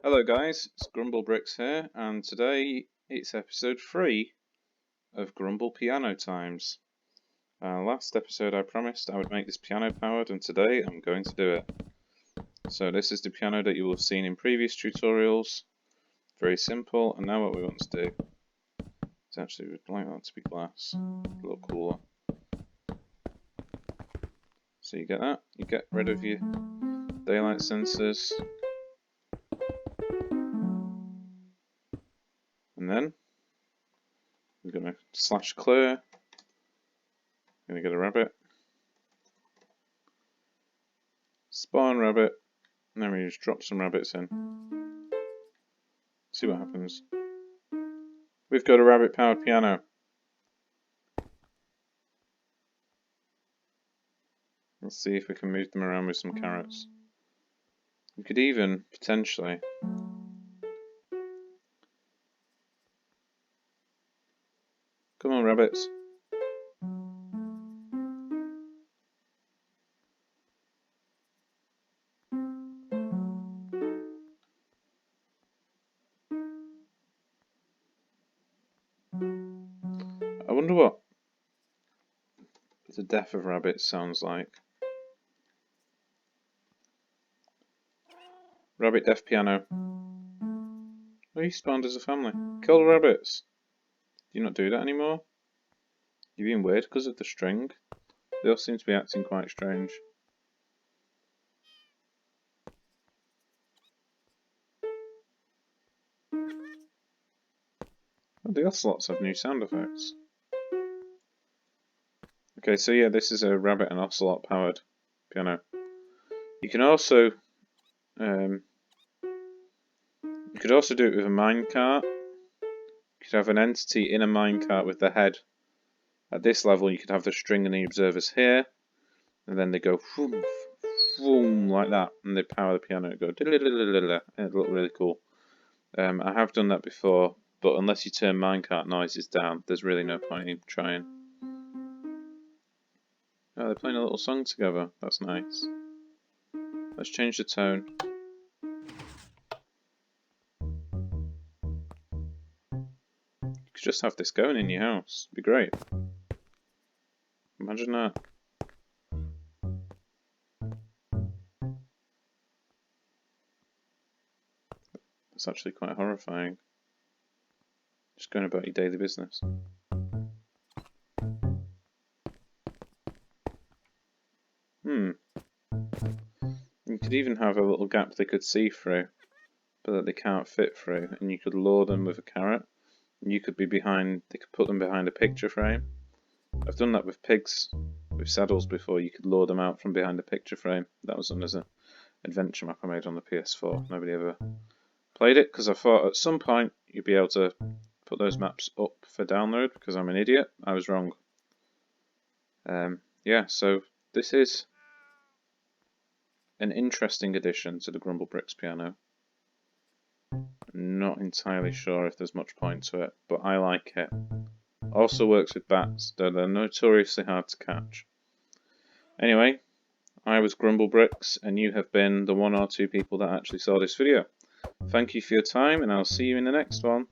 Hello guys, it's Grumble Bricks here, and today it's episode 3 of Grumble Piano Times. Last episode I promised I would make this piano powered, and today I'm going to do it. So this is the piano that you will have seen in previous tutorials. Very simple, and now what we want to do is actually we'd like that to be glass, a little cooler. So you get that, you get rid of your daylight sensors. And then we're going to slash clear. Going to get a rabbit. Spawn rabbit. And then we just drop some rabbits in. See what happens. We've got a rabbit powered piano. Let's see if we can move them around with some carrots. We could even potentially come on, rabbits. I wonder what the death of rabbits sounds like. Rabbit death piano. Oh, you spawned as a family. Kill the rabbits. Do you not do that anymore? You're being weird because of the string. They all seem to be acting quite strange. Oh, the ocelots have new sound effects. Okay, so yeah, this is a rabbit and ocelot powered piano. You can also do it with a minecart. You could have an entity in a minecart with the head. At this level, you could have the string and the observers here, and then they go vroom, vroom, like that, and they power the piano. It go and it look really cool. I have done that before, but unless you turn minecart noises down, there's really no point in trying. Oh, they're playing a little song together. That's nice. Let's change the tone. You could just have this going in your house. It'd be great. Imagine that. It's actually quite horrifying. Just going about your daily business. You could even have a little gap they could see through, but that they can't fit through, and you could lure them with a carrot. And you could be behind. They could put them behind a picture frame. I've done that with pigs, with saddles before. You could lure them out from behind a picture frame. That was done as an adventure map I made on the PS4. Nobody ever played it because I thought at some point you'd be able to put those maps up for download because I'm an idiot. I was wrong. Yeah, so this is an interesting addition to the Grumble Bricks piano. I'm not entirely sure if there's much point to it, but I like it. Also works with bats, though they're notoriously hard to catch. Anyway, I was Grumble Bricks, and you have been the 1 or 2 people that actually saw this video. Thank you for your time, and I'll see you in the next one.